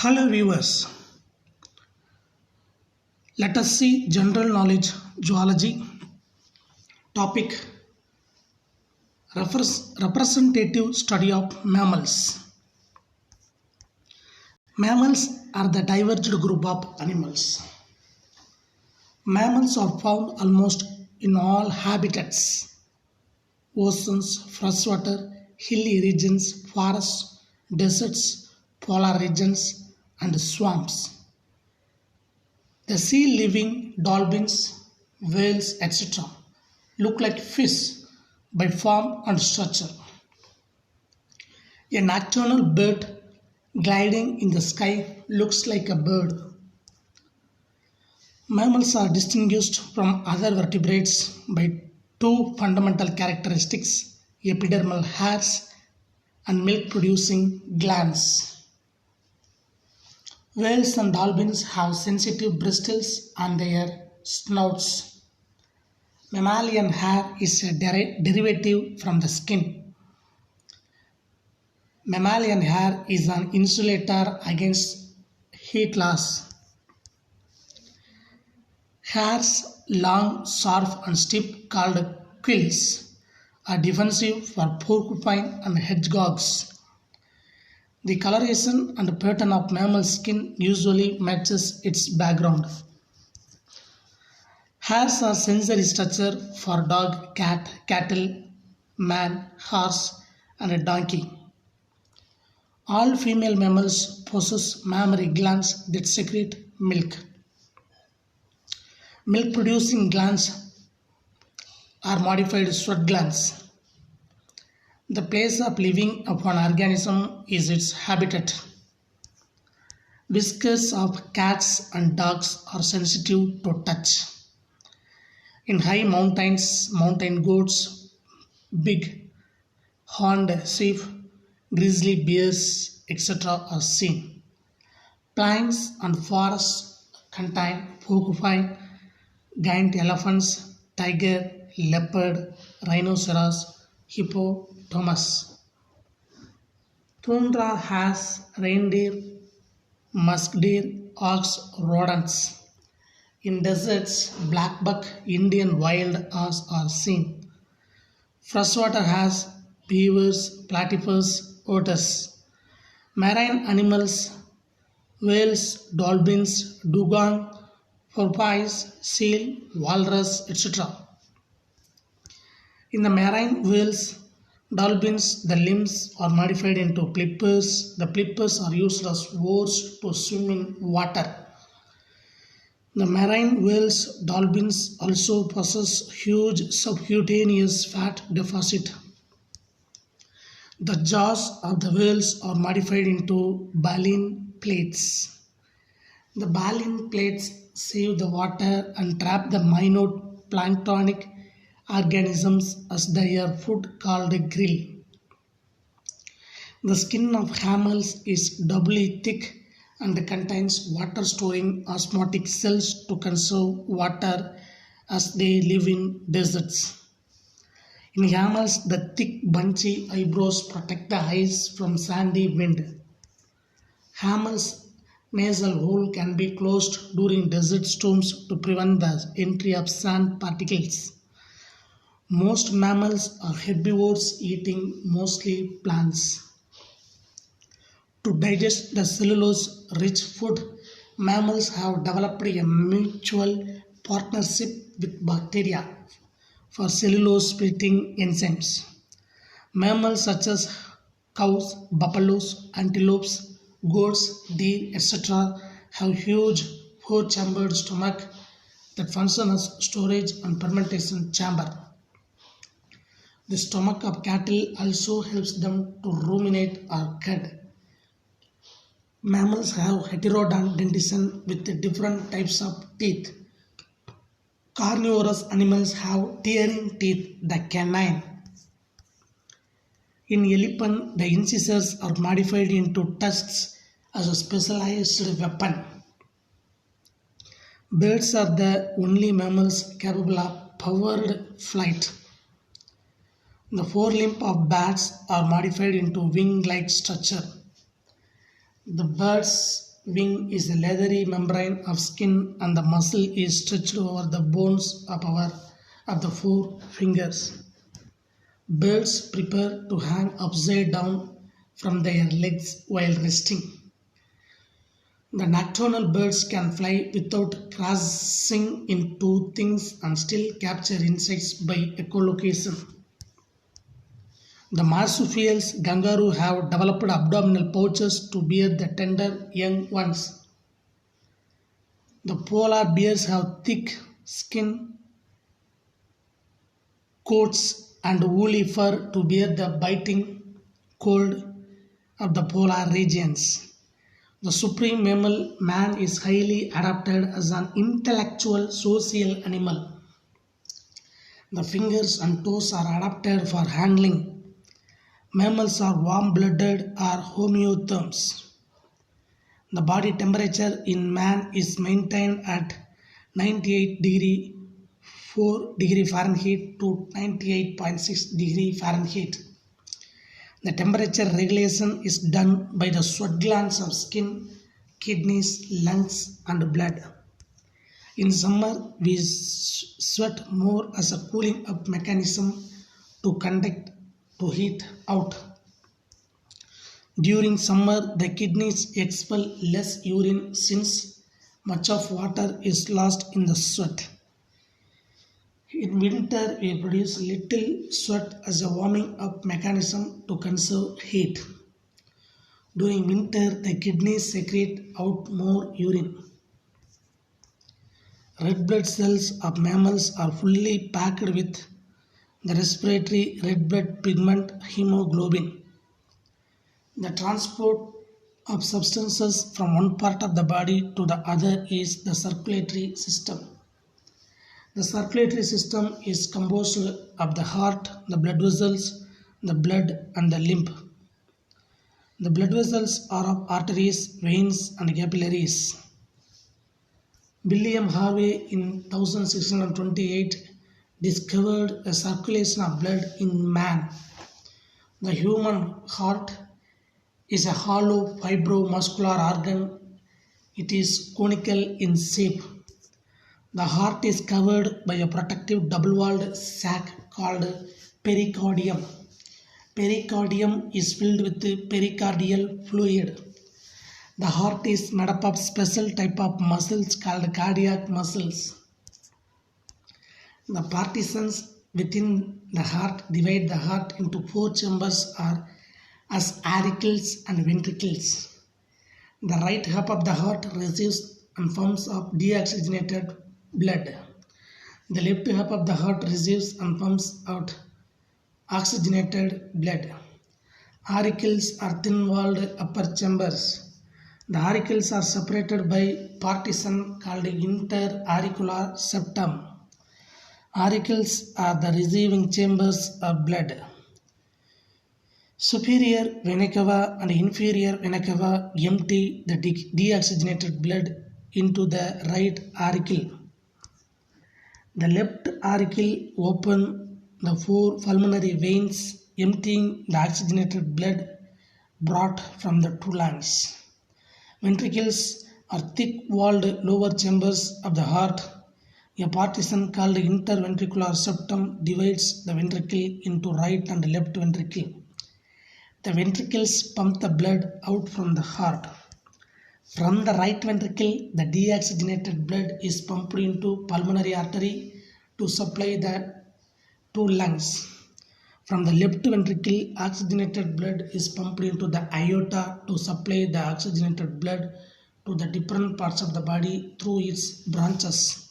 Hello viewers, let us see general knowledge zoology topic representative study of mammals. Mammals are the diverged group of animals. Mammals are found almost in all habitats: oceans, freshwater, hilly regions, forests, deserts, polar regions, and swamps. The sea living dolphins, whales, etc. look like fish by form and structure. A nocturnal bird gliding in the sky looks like a bird. Mammals are distinguished from other vertebrates by two fundamental characteristics: epidermal hairs and milk producing glands. Whales and dolphins have sensitive bristles on their snouts. Mammalian hair is a derivative from the skin. Mammalian hair is an insulator against heat loss. Hairs, long, sharp, and stiff, called quills, are defensive for porcupine and hedgehogs. The coloration and pattern of mammal skin usually matches its background. Hairs are sensory structure for dog, cat, cattle, man, horse, and a donkey. All female mammals possess mammary glands that secrete milk. Milk producing glands are modified sweat glands. The place of living of an organism is its habitat. Whiskers of cats and dogs are sensitive to touch. In high mountains, mountain goats, big horned sheep, grizzly bears, etc. are seen. Plains and forests contain porcupine, giant elephants, tiger, leopard, rhinoceros, hippopotamus. Tundra has reindeer, musk deer, ox, rodents. In deserts, blackbuck, Indian wild ox are seen. Freshwater has beavers, platypus, otters. Marine animals, whales, dolphins, dugong, porpoise, seal, walrus, etc. In the marine whales, dolphins, the limbs are modified into flippers. The flippers are used as oars to swim in water. The marine whales, dolphins also possess huge subcutaneous fat deposit. The jaws of the whales are modified into baleen plates. The baleen plates save the water and trap the minute planktonic organisms as their food called a krill. The skin of camels is doubly thick and contains water storing osmotic cells to conserve water as they live in deserts. In camels, the thick bunchy eyebrows protect the eyes from sandy wind. Camels' nasal hole can be closed during desert storms to prevent the entry of sand particles. Most mammals are herbivores, eating mostly plants. To digest the cellulose-rich food, mammals have developed a mutual partnership with bacteria for cellulose-splitting enzymes. Mammals such as cows, buffaloes, antelopes, goats, deer, etc. have huge four-chambered stomach that function as storage and fermentation chamber. The stomach of cattle also helps them to ruminate or cud. Mammals have heterodentition with different types of teeth. Carnivorous animals have tearing teeth, the canine. In elephant, the incisors are modified into tusks as a specialized weapon. Birds are the only mammals capable of powered flight. The forelimbs of bats are modified into wing-like structure. The birds wing is a leathery membrane of skin and the muscle is stretched over the bones of the four fingers. Birds prepare to hang upside down from their legs while resting. The nocturnal birds can fly without crossing into things and still capture insects by echolocation. The marsupials kangaroo have developed abdominal pouches to bear the tender young ones. The polar bears have thick skin coats and woolly fur to bear the biting cold of the polar regions. The supreme mammal, man, is highly adapted as an intellectual social animal. The fingers and toes are adapted for handling. Mammals are warm-blooded or homeotherms. The body temperature in man is maintained at 98 degree 4 degree Fahrenheit to 98.6 degree Fahrenheit. The temperature regulation is done by the sweat glands of skin, kidneys, lungs and blood. In summer, we sweat more as a cooling up mechanism to conduct to heat out. During summer, the kidneys expel less urine since much of water is lost in the sweat. In winter, we produce little sweat as a warming up mechanism to conserve heat. During winter, the kidneys secrete out more urine. Red blood cells of mammals are fully packed with the respiratory red blood pigment hemoglobin. The transport of substances from one part of the body to the other is the circulatory system. The circulatory system is composed of the heart, the blood vessels, the blood and the lymph. The blood vessels are of arteries, veins and capillaries. William Harvey in 1628 discovered a circulation of blood in man. The human heart is a hollow fibromuscular organ. It is conical in shape. The heart is covered by a protective double-walled sac called pericardium. Pericardium is filled with pericardial fluid. The heart is made up of special type of muscles called cardiac muscles. The partisans within the heart divide the heart into four chambers as auricles and ventricles. The right half of the heart receives and pumps up deoxygenated blood. The left half of the heart receives and pumps out oxygenated blood. Auricles are thin-walled upper chambers. The auricles are separated by partition called interauricular septum. Auricles are the receiving chambers of blood. Superior vena cava and inferior vena cava empty the deoxygenated blood into the right auricle. The left auricle opens the four pulmonary veins, emptying the oxygenated blood brought from the two lungs. Ventricles are thick-walled lower chambers of the heart. A partition called interventricular septum divides the ventricle into right and left ventricle. The ventricles pump the blood out from the heart. From the right ventricle, the deoxygenated blood is pumped into pulmonary artery to supply the two lungs. From the left ventricle, oxygenated blood is pumped into the aorta to supply the oxygenated blood to the different parts of the body through its branches.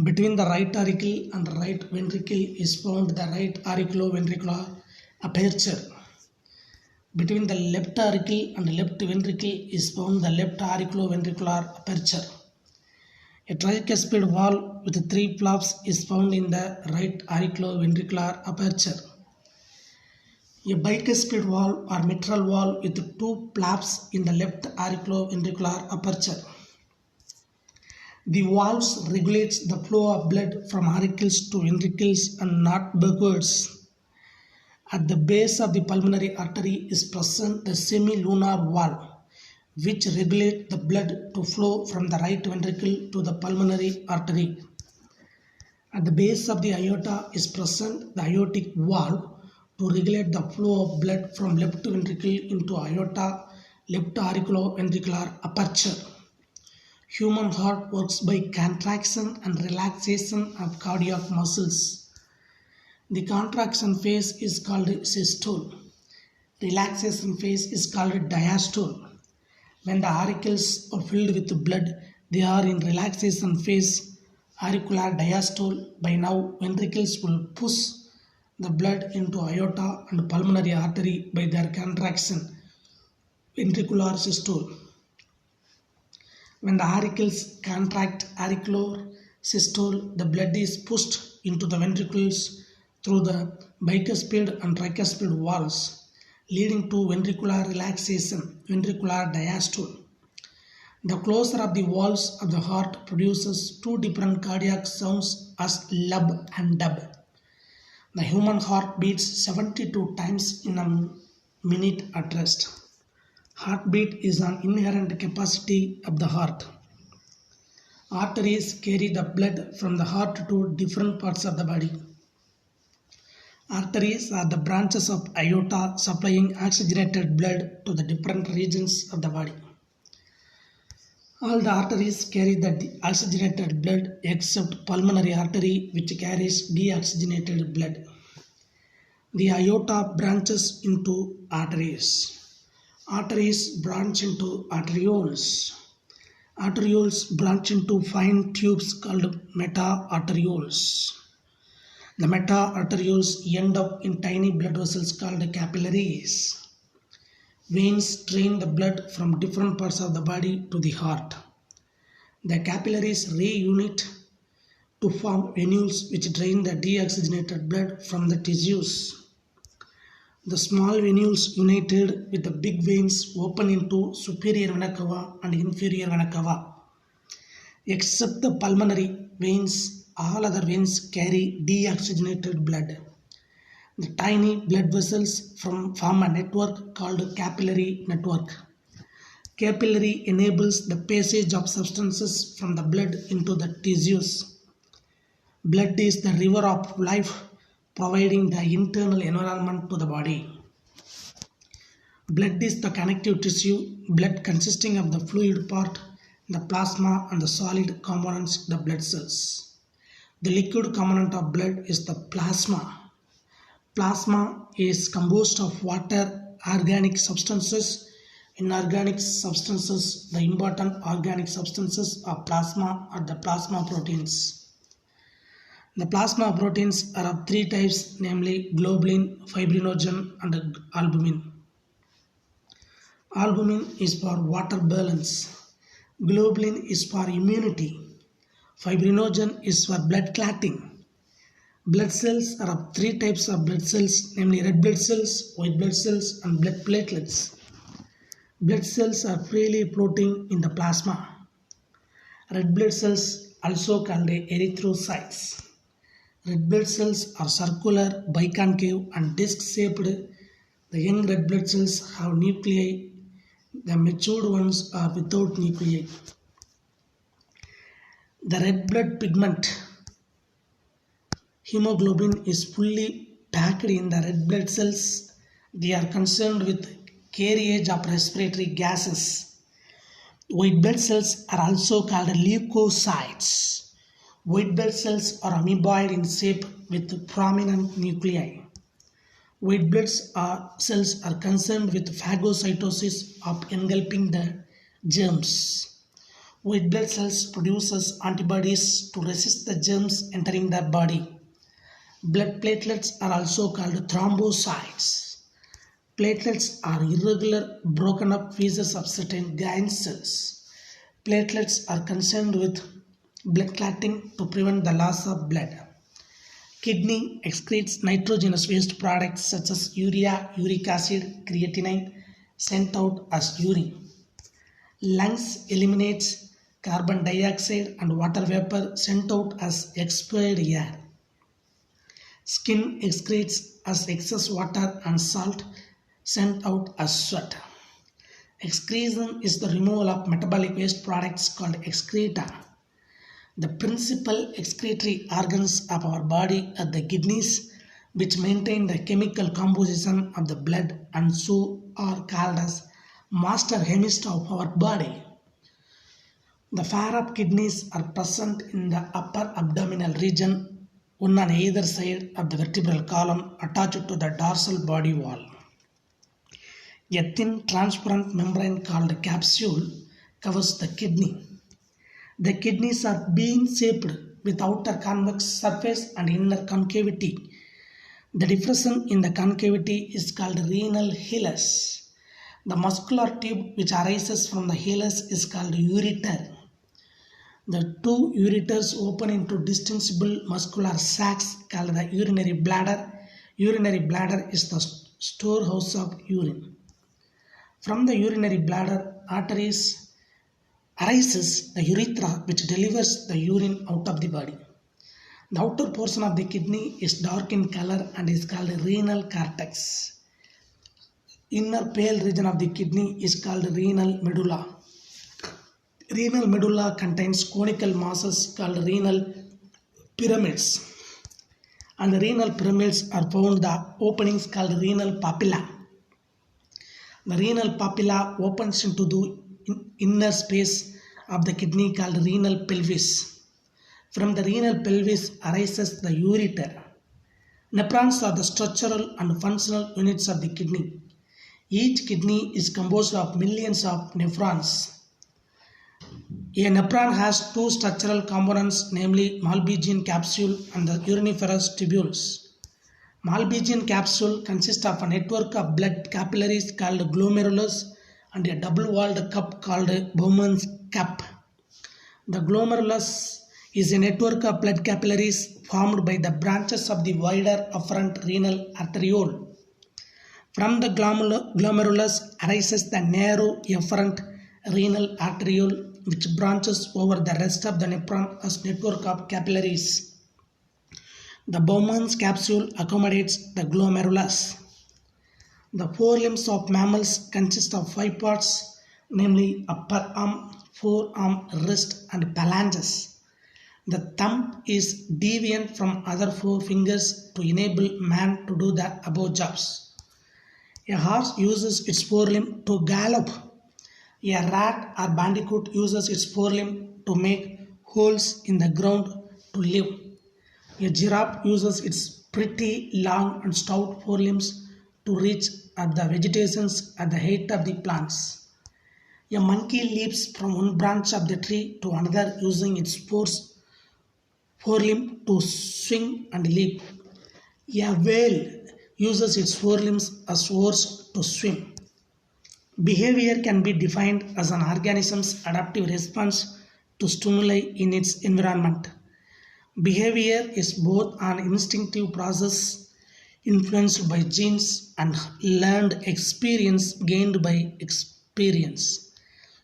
Between the right auricle and the right ventricle is found the right auriculoventricular aperture. Between the left auricle and left ventricle is found the left auriculoventricular aperture. A tricuspid valve with three flaps is found in the right auriculoventricular aperture. A bicuspid valve or mitral valve with two flaps in the left auriculoventricular aperture. The valves regulates the flow of blood from auricles to ventricles and not backwards. At the base of the pulmonary artery is present the semilunar valve, which regulate the blood to flow from the right ventricle to the pulmonary artery. At the base of the aorta is present the aortic valve to regulate the flow of blood from left ventricle into aorta, left auriculoventricular aperture. Human heart works by contraction and relaxation of cardiac muscles. The contraction phase is called systole. Relaxation phase is called diastole. When the auricles are filled with blood, they are in relaxation phase, auricular diastole. By now, ventricles will push the blood into aorta and pulmonary artery by their contraction, ventricular systole. When the auricles contract auricular systole, the blood is pushed into the ventricles through the bicuspid and tricuspid valves, leading to ventricular relaxation, ventricular diastole. The closure of the valves of the heart produces two different cardiac sounds as lub and dub. The human heart beats 72 times in a minute at rest. Heartbeat is an inherent capacity of the heart. Arteries carry the blood from the heart to different parts of the body. Arteries are the branches of aorta supplying oxygenated blood to the different regions of the body. All the arteries carry the oxygenated blood except pulmonary artery, which carries deoxygenated blood. The aorta branches into arteries. Arteries branch into arterioles. Arterioles branch into fine tubes called meta-arterioles. The meta-arterioles end up in tiny blood vessels called capillaries. Veins drain the blood from different parts of the body to the heart. The capillaries reunite to form venules which drain the deoxygenated blood from the tissues. The small venules united with the big veins open into superior vena cava and inferior vena cava. Except the pulmonary veins, all other veins carry deoxygenated blood. The tiny blood vessels form a network called capillary network. Capillary enables the passage of substances from the blood into the tissues. Blood is the river of life, providing the internal environment to the body. Blood is the connective tissue, blood consisting of the fluid part, the plasma, and the solid components, the blood cells. The liquid component of blood is the plasma. Plasma is composed of water, organic substances. Inorganic substances, the important organic substances of plasma are the plasma proteins. The plasma proteins are of three types, namely globulin, fibrinogen, and albumin. Albumin is for water balance. Globulin is for immunity. Fibrinogen is for blood clotting. Blood cells are of three types of blood cells, namely red blood cells, white blood cells, and blood platelets. Blood cells are freely floating in the plasma. Red blood cells, also called erythrocytes. Red blood cells are circular, biconcave, and disc-shaped. The young red blood cells have nuclei. The matured ones are without nuclei. The red blood pigment, hemoglobin, is fully packed in the red blood cells. They are concerned with carriage of respiratory gases. White blood cells are also called leukocytes. White blood cells are amoeboid in shape with prominent nuclei. White blood cells are concerned with phagocytosis of engulfing the germs. White blood cells produces antibodies to resist the germs entering the body. Blood platelets are also called thrombocytes. Platelets are irregular, broken up pieces of certain giant cells. Platelets are concerned with blood clotting to prevent the loss of blood. Kidney excretes nitrogenous waste products such as urea, uric acid, creatinine sent out as urine. Lungs eliminates carbon dioxide and water vapor sent out as expired air. Skin excretes as excess water and salt sent out as sweat. Excretion is the removal of metabolic waste products called excreta. The principal excretory organs of our body are the kidneys, which maintain the chemical composition of the blood and so are called as master chemist of our body. The pair of kidneys are present in the upper abdominal region, one on either side of the vertebral column attached to the dorsal body wall. A thin transparent membrane called capsule covers the kidney. The kidneys are bean shaped with outer convex surface and inner concavity. The depression in the concavity is called renal hilus. The muscular tube which arises from the hilus is called ureter. The two ureters open into distinguishable muscular sacs called the urinary bladder. Urinary bladder is the storehouse of urine. From the urinary bladder arteries arises the urethra which delivers the urine out of the body. The outer portion of the kidney is dark in color and is called renal cortex. Inner pale region of the kidney is called renal medulla. Renal medulla contains conical masses called renal pyramids. And the renal pyramids are found the openings called renal papilla. The renal papilla opens into the inner space of the kidney called renal pelvis. From the renal pelvis arises the ureter. Nephrons are the structural and functional units of the kidney. Each kidney is composed of millions of nephrons. A nephron has two structural components, namely Malpighian capsule and the uriniferous tubules. Malpighian capsule consists of a network of blood capillaries called glomerulus and a double-walled cup called Bowman's cup. The glomerulus is a network of blood capillaries formed by the branches of the wider afferent renal arteriole. From the glomerulus arises the narrow efferent renal arteriole which branches over the rest of the nephron as network of capillaries. The Bowman's capsule accommodates the glomerulus. The forelimbs of mammals consist of 5 parts, namely upper arm, forearm, wrist and phalanges. The thumb is deviant from other 4 fingers to enable man to do the above jobs. A horse uses its forelimb to gallop. A rat or bandicoot uses its forelimb to make holes in the ground to live. A giraffe uses its pretty long and stout forelimbs to reach at the vegetations at the height of the plants. A monkey leaps from one branch of the tree to another using its forelimb to swing and leap. A whale uses its forelimbs as oars to swim. Behavior can be defined as an organism's adaptive response to stimuli in its environment. Behavior is both an instinctive process influenced by genes and learned experience gained by experience.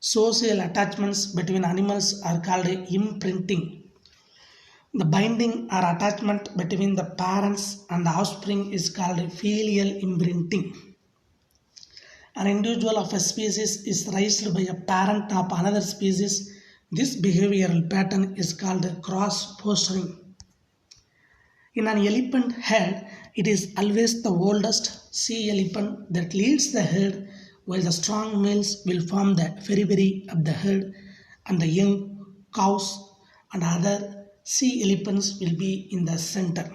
Social attachments between animals are called imprinting. The binding or attachment between the parents and the offspring is called filial imprinting. An individual of a species is raised by a parent of another species. This behavioral pattern is called cross-fostering. In an elephant herd, it is always the oldest sea elephant that leads the herd, while the strong males will form the periphery of the herd and the young cows and other sea elephants will be in the center.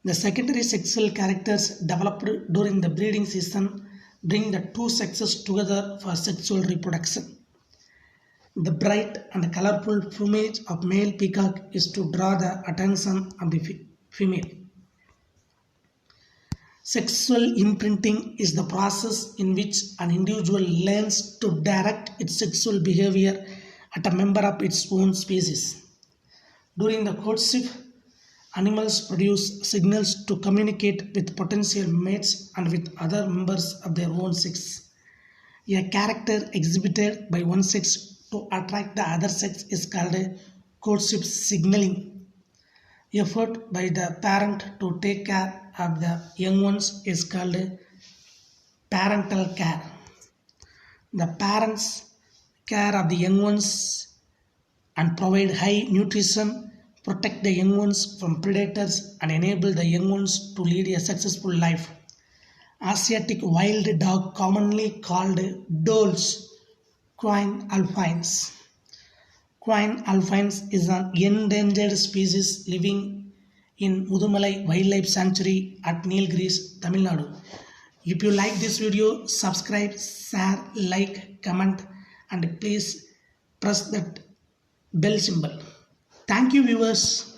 The secondary sexual characters developed during the breeding season bring the two sexes together for sexual reproduction. The bright and colorful plumage of male peacock is to draw the attention of the female. Sexual imprinting is the process in which an individual learns to direct its sexual behavior at a member of its own species. During the courtship, animals produce signals to communicate with potential mates and with other members of their own sex. A character exhibited by one sex to attract the other sex is called courtship signaling. Effort by the parent to take care of the young ones is called parental care. The parents care of the young ones and provide high nutrition, protect the young ones from predators, and enable the young ones to lead a successful life. Asiatic wild dog, commonly called doles, Quine alpines. Quine alpines is an endangered species living in Mudumalai Wildlife Sanctuary at Nilgiris, Tamil Nadu. If you like this video, subscribe, share, like, comment, and please press that bell symbol. Thank you, viewers.